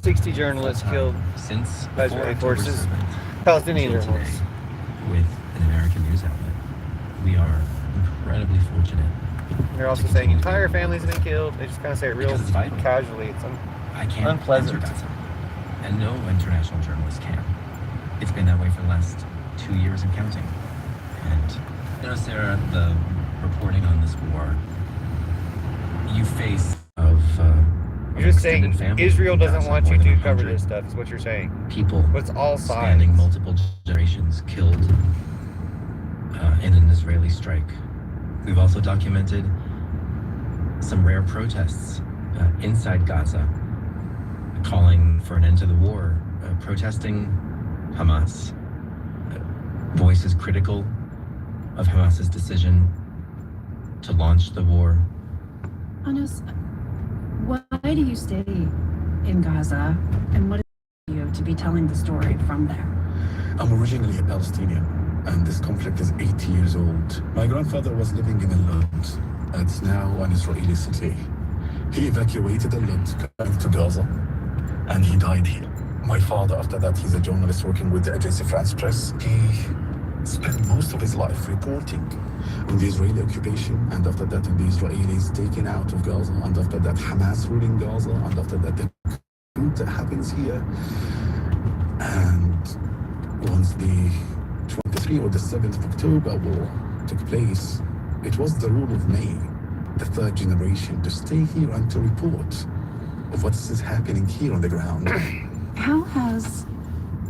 60 journalists killed since by Israeli forces, Palestinian journalists. With an American news outlet. We are incredibly fortunate. They're also saying entire families have been killed. They just kind of say it real casually. It's I can't unpleasant. Gaza, and no international journalist can. It's been that way for the last 2 years and counting. And you know, Sarah, the reporting on this war you face of you're just saying Israel doesn't want you to cover this stuff, is what you're saying. People but it's all sides. Spanning multiple generations killed in an Israeli strike. We've also documented some rare protests inside Gaza calling for an end to the war, protesting Hamas, voices critical of Hamas's decision to launch the war. Anas, why do you stay in Gaza, and what is you to be telling the story from there? I'm originally a Palestinian, and this conflict is 80 years old. My grandfather was living in Lod. It's now an Israeli city. He evacuated Lod, coming to Gaza, and he died here. My father, after that, he's a journalist working with the agency France Press. He spent most of his life reporting on the Israeli occupation, and after that, on the Israelis taken out of Gaza, and after that, Hamas ruling Gaza, and after that, the coup that happens here. And once the 23rd or the 7th of October war took place, it was the rule of May, the third generation, to stay here and to report of what is happening here on the ground. How has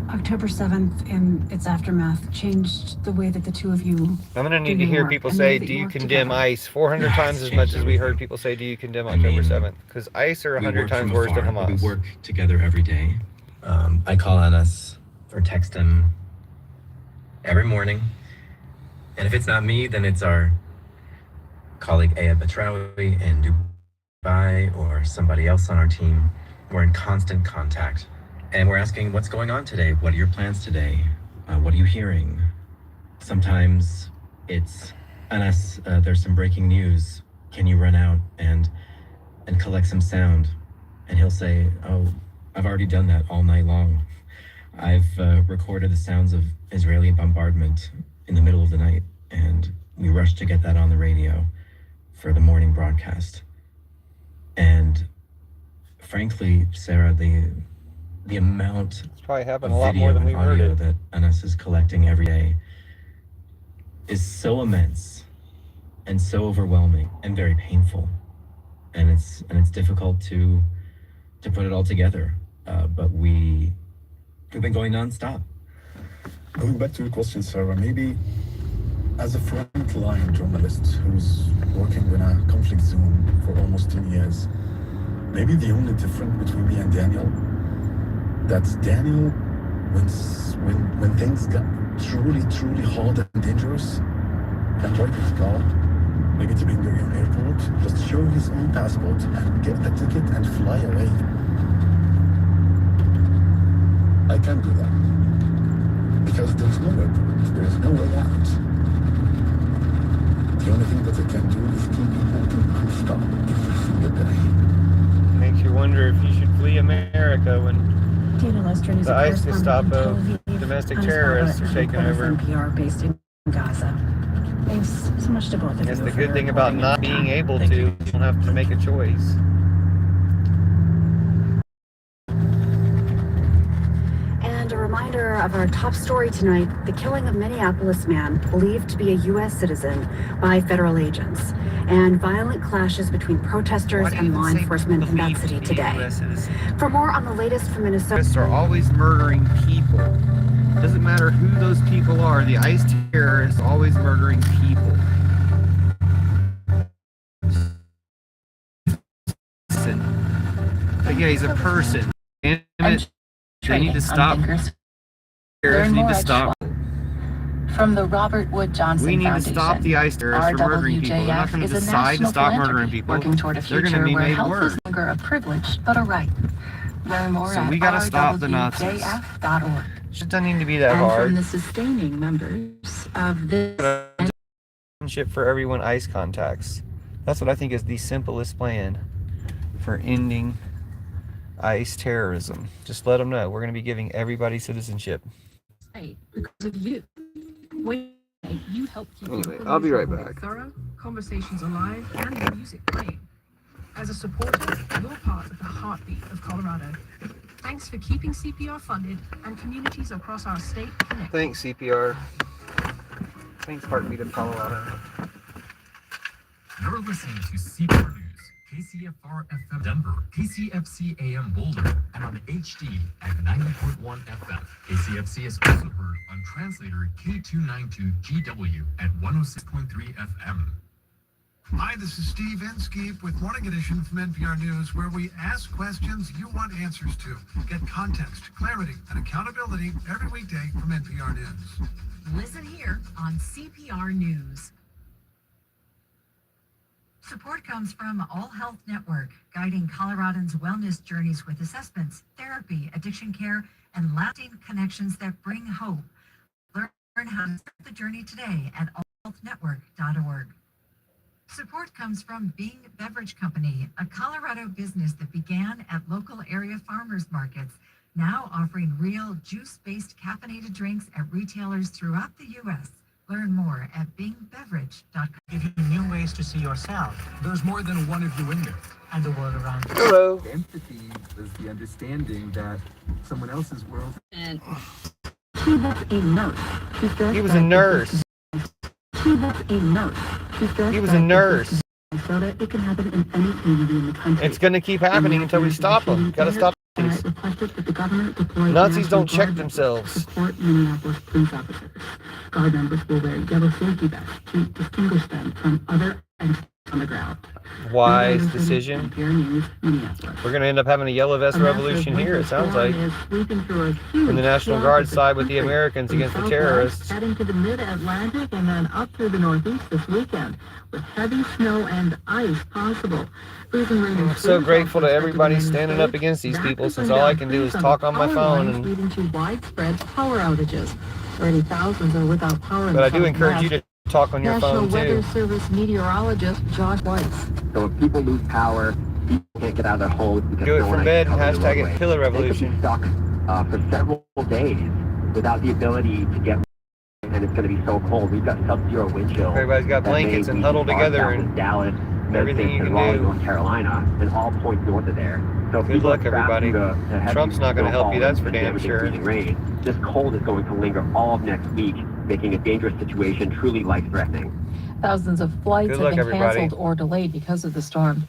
October 7th and its aftermath changed the way that the two of you I'm going to need to hear people say, do you condemn ICE 400 times as much as we heard people say, do you condemn October 7th? Because ICE are 100 times worse than Hamas. We work together every day. I call Anas or text him every morning. And if it's not me, then it's our colleague Aya Batrawi in Dubai or somebody else on our team. We're in constant contact. And we're asking, what's going on today? What are your plans today? What are you hearing? Sometimes it's, Anas, there's some breaking news. Can you run out and collect some sound? And he'll say, oh, I've already done that all night long. I've recorded the sounds of Israeli bombardment in the middle of the night, and we rushed to get that on the radio for the morning broadcast. And frankly, Sarah, the amount it's probably happened of a lot more than video we've and heard audio it. that Anas is collecting every day is so immense and so overwhelming and very painful. And it's difficult to put it all together. But we've been going nonstop. Going back to your question, Sarah, maybe as a frontline journalist who's working in a conflict zone for almost 10 years, maybe the only difference between me and Daniel, that's Daniel, when things got truly, truly hard and dangerous, can drive his car, maybe to Ben Gurion Airport, just show his own passport and get the ticket and fly away. I can't do that. Because there's no airport, there's no way out. The only thing that I can do is keep reporting non-stop every single day. Makes you wonder if you should flee America when the ICE Gestapo domestic terrorists are taking over. NPR based in Gaza. Thanks so much to both of you. That's the good thing about not being able to. You don't have to make a choice. And a reminder of our top story tonight, the killing of Minneapolis man believed to be a U.S. citizen by federal agents, and violent clashes between protesters and law enforcement in that city today. For more on the latest from Minnesota. Terrorists are always murdering people. Doesn't matter who those people are, the ICE terrorists are always murdering people. But yeah, he's a person. They need to stop. Terrorists need to stop. From the Robert Wood Johnson We need Foundation, to stop the ICE terrorists from murdering people. They're not going to decide to stop murdering people. Working toward a They're future going to be where made health worse. is no longer a privilege, but a right. Learn more So at we got to stop the Nazis. rwjf.org. It doesn't need to be that And hard. from the sustaining members of this For everyone ICE contacts. That's what I think is the simplest plan for ending ICE terrorism. Just let them know. We're going to be giving everybody citizenship. Right, because of you. Wait, you help keep Anyway, I'll be right back. Thorough, conversations alive, and the music playing. As a supporter, you're part of the heartbeat of Colorado. Thanks for keeping CPR funded and communities across our state connected. Thanks, CPR. Thanks, Heartbeat of Colorado. You're listening to CPR News, KCFR FM Denver, KCFC AM Boulder, and on HD at 90.1 FM. KCFC is also heard on translator K292GW at 106.3 FM. Hi, this is Steve Inskeep with Morning Edition from NPR News, where we ask questions you want answers to. Get context, clarity, and accountability every weekday from NPR News. Listen here on CPR News. Support comes from All Health Network, guiding Coloradans' wellness journeys with assessments, therapy, addiction care, and lasting connections that bring hope. Learn how to start the journey today at allhealthnetwork.org. Support comes from Bing Beverage Company, a Colorado business that began at local area farmers markets, now offering real juice-based caffeinated drinks at retailers throughout the U.S. Learn more at bingbeverage.com. Give you new ways to see yourself. There's more than one of you in there, and the world around you. Hello. Empathy is the understanding that someone else's world. And She was a nurse. She said He was a nurse. She was a nurse. She said He was a nurse. So that it can happen in any community in the country. It's going to keep happening until we stop them. Got to stop these. Requested that the government deploy Nazis don't National check Guard themselves. to support Minneapolis police officers. Guard members will wear yellow safety vests to distinguish them from other entities on the ground. Wise decision. NPR News, Minneapolis. We're going to end up having a yellow vest revolution here, it sounds like. From the National Guard side with the Americans against the terrorists. Heading to the mid-Atlantic and then up through the Northeast this weekend with heavy snow and ice possible. I'm so grateful to everybody standing up against these people, since all I can do is talk on my phone. And leading to widespread power outages. Already thousands are without power. but I do encourage you to talk on your National phone Weather too. Service meteorologist Josh Weiss. So if people lose power, people can't get out of their homes because Do it no from one bed and can cover the hashtag it roadway. Pillar They could be Revolution. stuck for several days without the ability to get, and it's going to be so cold. We've got sub-zero wind chill. Everybody's got blankets and huddle together and Dallas, everything Memphis, you and can Raleigh, do. North Carolina, and all points north of there. So if Good people luck, are trapped everybody. due to heavy Trump's not gonna help you, snowfall that's for and damn damaging sure. freezing rain, this cold is going to linger all of next week, making a dangerous situation truly life-threatening. thousands of flights Good have luck, been everybody. canceled or delayed because of the storm.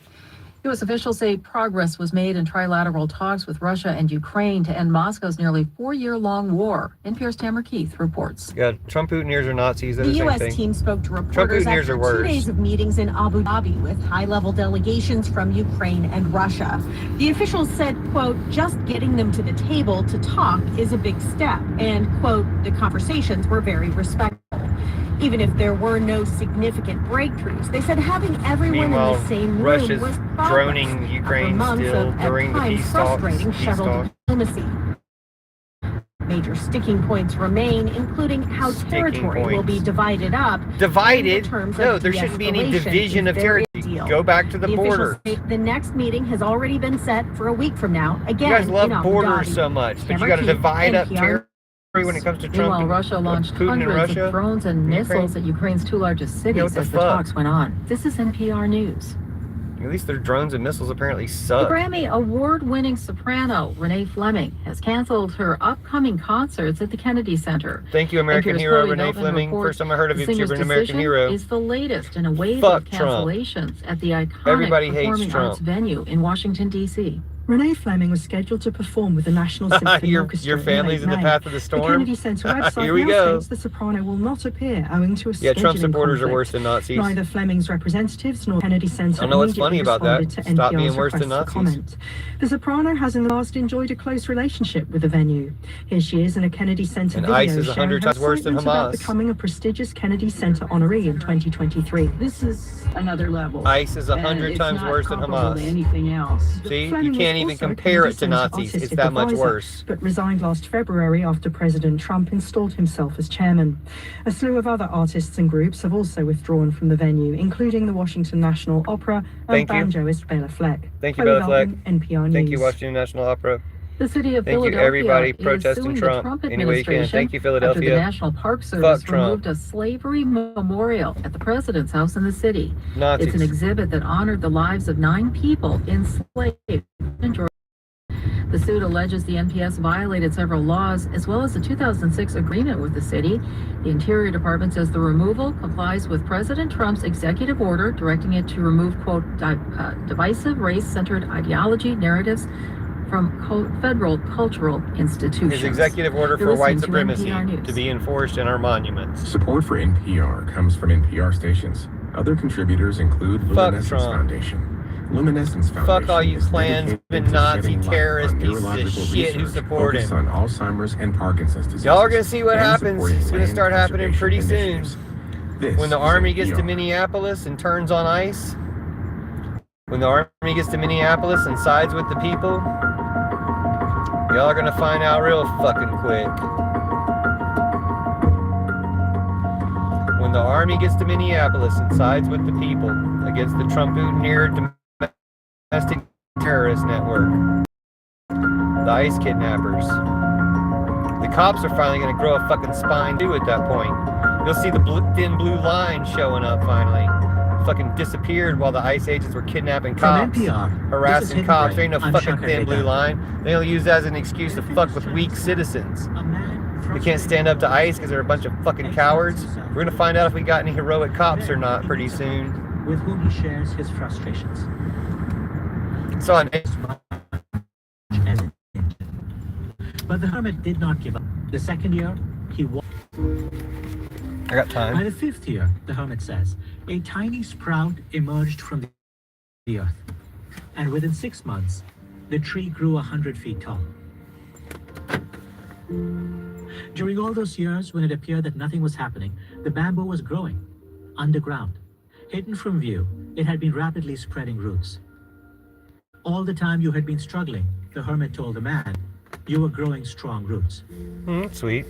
U.S. officials say progress was made in trilateral talks with Russia and Ukraine to end Moscow's nearly 4-year-long war. NPR's Tamara Keith reports. Yeah, Trump Putiners are Nazis. They're The the same U.S. thing. team spoke to Trump reporters Putiners after are 2 worse. days of meetings in Abu Dhabi with high-level delegations from Ukraine and Russia. The officials said, quote, just getting them to the table to talk is a big step, and, quote, the conversations were very respectful. Even if there were no significant breakthroughs, they said having everyone Meanwhile, in the same room Russia's was progress droning after Ukraine months still of, during the at times, peace talks. frustrating shuttle diplomacy. Major sticking points remain, incling how Sticking territory will be points. divided up. Divided? in terms No, of there shouldn't be any de-escalation division if of there is territory. a deal. Go back to the officials border. say the next meeting has already been set for a week from now. Again, You guys love in Abu borders Dhabi. so much, but you Tamara got to Keith, divide up NPR. territory when it comes to Trump. Meanwhile, and Russia launched Putin and hundreds Russia. of drones and missiles at Ukraine's 2 largest what cities the as the fuck? talks went on. This is NPR News. At least their drones and missiles apparently The suck. Grammy Award-winning soprano Renee Fleming has canceled her upcoming concerts at the Kennedy Center. Thank you, American NPR's hero Chloe Renee Melvin Fleming. reports First time I heard of the it, she singer's was an American decision hero. is the latest in a wave Fuck of Trump. cancellations at the iconic Everybody hates performing Trump. arts venue in Washington, D.C. Renee Fleming was scheduled to perform with the National Symphony your Orchestra family's in the late path of the May. storm. The Kennedy Center website Here we now go. states the soprano will not appear owing to a Yeah, Trump scheduling supporters are conflict. worse than Nazis. Neither Fleming's representatives nor Kennedy Center I don't know what's funny immediately about that. responded to Stop NPR's being worse than request for Nazis. comment. The soprano has in the past enjoyed a close relationship with the venue. Here she is in a Kennedy Center And video ICE is sharing 100 her times worse than excitement about Hamas. becoming a prestigious Kennedy Center honoree in 2023. This is another level. ICE is And 100 it's times not worse than comparable to Hamas. anything else. See, you Fleming was can't can't even also compare it to Kennedy Center Nazis. It's artistic that much advisor, worse. but resigned last February after President Trump installed himself as chairman. A slew of other artists and groups have also withdrawn from the venue, including the Washington National Opera and banjoist Bela Fleck. Thank you, Bela Fleck. NPR News. Thank you, Washington National Opera. The city of Thank you, Philadelphia everybody is protesting suing Trump the Trump any way you can. administration Thank you, after the Philadelphia. National Park Service Trump. removed a slavery memorial at the president's house in the city. Nazis. It's an exhibit that honored the lives of 9 people enslaved in Georgia. The suit alleges the NPS violated several laws, as well as the 2006 agreement with the city. The Interior Department says the removal complies with President Trump's executive order directing it to remove, quote, divisive race-centered ideology narratives from federal cultural institutions. His executive order for white supremacy to be enforced in our monuments. Support for NPR comes from NPR stations. Other contributors include Luminescence Foundation. Luminescence Foundation. Fuck all you Klansmen, Nazi terrorist pieces of shit who support him. On Alzheimer's and Parkinson's disease. Y'all are gonna see what happens. It's gonna start happening pretty soon. When the army gets to Minneapolis and turns on ICE. When the army gets to Minneapolis and sides with the people. Y'all are gonna find out real fucking quick. When the army gets to Minneapolis and sides with the people against the Trump-near domestic terrorist network, the ICE kidnappers, the cops are finally gonna grow a fucking spine too at that point. You'll see the thin blue line showing up finally. Fucking disappeared while the ICE agents were kidnapping cops, harassing cops. There ain't no fucking thin blue line. They'll use that as an excuse to fuck with weak citizens. They can't stand up to ICE because they're a bunch of fucking cowards. We're gonna find out if we got any heroic cops or not pretty soon. With whom he shares his frustrations. It's on. But the hermit did not give up. The second year, he walked. I got time. By the 5th year, the hermit says, a tiny sprout emerged from the earth. And within 6 months, the tree grew 100 feet tall. During all those years, when it appeared that nothing was happening, the bamboo was growing underground. Hidden from view, it had been rapidly spreading roots. All the time you had been struggling, the hermit told the man, you were growing strong roots. Sweet.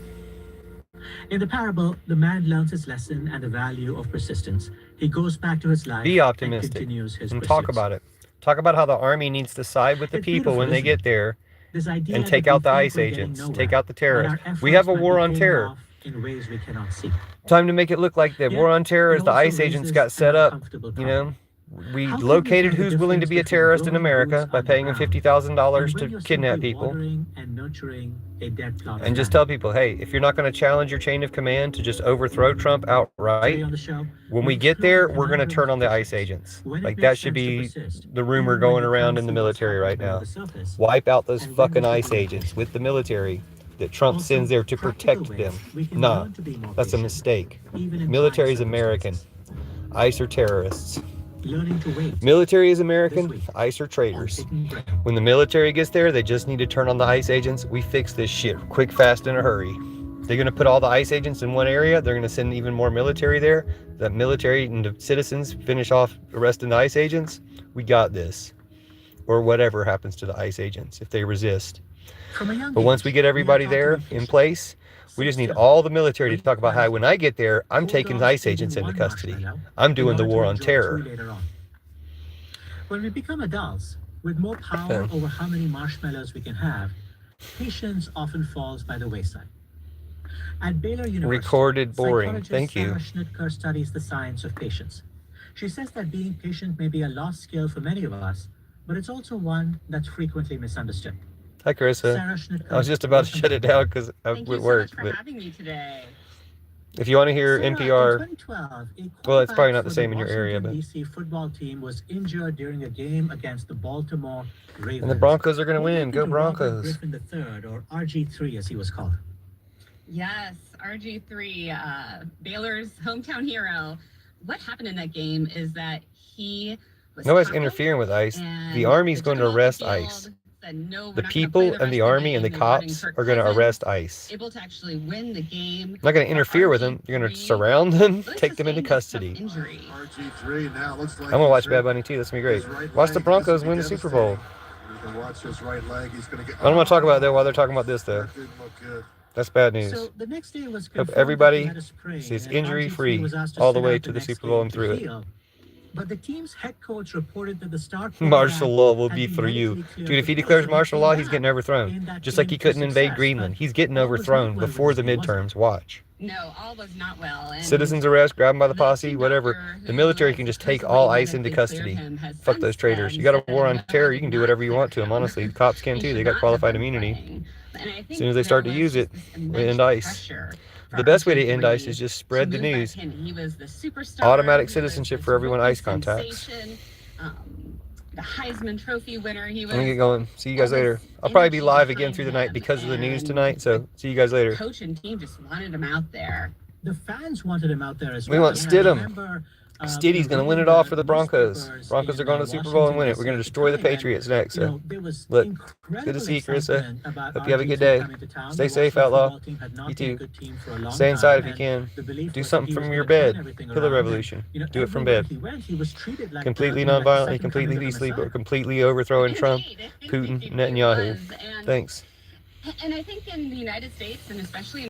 In the parable, the man learns his lesson and the value of persistence. He goes back to his life. Be optimistic and continues his and talk about it. Talk about how the army needs to side with the people when they get there and take out the ICE agents, take out the terrorists. We have a war on terror. In ways we cannot see. Time to make it look like the war on terror is the ICE agents got set up, you know? We located who's willing to be a terrorist in America by paying them $50,000 to kidnap people. And just tell people, hey, if you're not going to challenge your chain of command to just overthrow Trump outright, when we get there, we're going to turn on the ICE agents. Like, that should be the rumor going around in the military right now. Wipe out those fucking ICE agents with the military that Trump sends there to protect them. Nah, that's a mistake. Military is American. ICE are terrorists. Military is American, ICE are traitors. When the military gets there, they just need to turn on the ICE agents. We fix this shit quick, fast, in a hurry. They're going to put all the ICE agents in one area. They're going to send even more military there. The military and the citizens finish off arresting the ICE agents. We got this. Or whatever happens to the ICE agents if they resist. But once we get everybody there in place, we just need all the military to talk about how when I get there, I'm taking the ICE agents into custody. I'm doing the war on terror. When we become adults, with more power over how many marshmallows we can have, patience often falls by the wayside. At Baylor University, recorded boring. Thank you. Sarah Schnitker studies the science of patience. She says that being patient may be a lost skill for many of us, but it's also one that's frequently misunderstood. Hi, Carissa. I was just about to shut it down because I would work. Thank you so much for having me today. If you want to hear Sarah, NPR, in 2012, well, it's probably not the same in your area, but DC football team was injured during a game against the Baltimore Ravens. and the Broncos are going to win. Go Robert Broncos! Griffin III, or RG3 as he was called. Yes, RG3, Baylor's hometown hero. What happened in that game is that he was Nobody's tackled, interfering with ICE. and The Army's they going took to him off arrest the field, ICE. said, no, we're The not gonna people play the and the rest of Army and the game. They brought in cops Kirk are going to Cousins, arrest ICE. able to actually win the game. I'm not going to interfere with them. You're going to surround them, take them into custody. Injury. RG3 now looks like I'm going to watch Bad Bunny too. That's going to be great. Watch the Broncos win the Super Bowl. You can watch his right leg. He's going to get. I don't want to talk about that while they're talking about this, though. That didn't look good. That's bad news. So the next day was Hope confirmed everybody that he had a sprain, stays and injury-free RG3 was asked to all the sit way out to the next Super Bowl game and to through it. heal. But the team's head coach reported that the star Martial law will had be been for you. medically cleared Dude, if he to play, declares so martial came law, he's back getting in overthrown. that Just like he game to couldn't invade success, Greenland. but He's getting all was overthrown not well before with the him, was it? midterms. Watch. No, all was not well. And Citizens arrest, grab him by the the posse, team whatever. doctor The who military can just take all ICE into medically cleared custody. him has Fuck since those traitors. then You got a said, war on "No, I terror, did you can do not whatever you clear want to them, him." honestly. The cops can He too. should They got not have qualified been immunity. playing. And I As think soon as they there start to was use just it, this we immense end ICE. pressure for The best way to end RG3 ICE is just spread the move back news. in. He was the superstar. Automatic He was citizenship this for everyone rookie ICE contacts. sensation, the Heisman Trophy winner. He Let me was get going. See you guys all later. this I'll probably be energy live again behind through the night him, because of the news and tonight, so see you guys later. coach and team just wanted him out there. The fans wanted him out there as We well. want And I Stidham. remember, Stiddy's going to win it all for the Broncos. Broncos are going to the Super Bowl and win it. We're going to destroy the Patriots next. So, look, good to see you, Carissa. Hope you have a good day. Stay safe, Outlaw. You too. Stay inside if you can. Do something from your bed. Pillow revolution. Do it from bed. Completely non-violently, completely peacefully, but completely overthrowing Trump, Putin, Netanyahu. Thanks. And I think in the United States, and especially in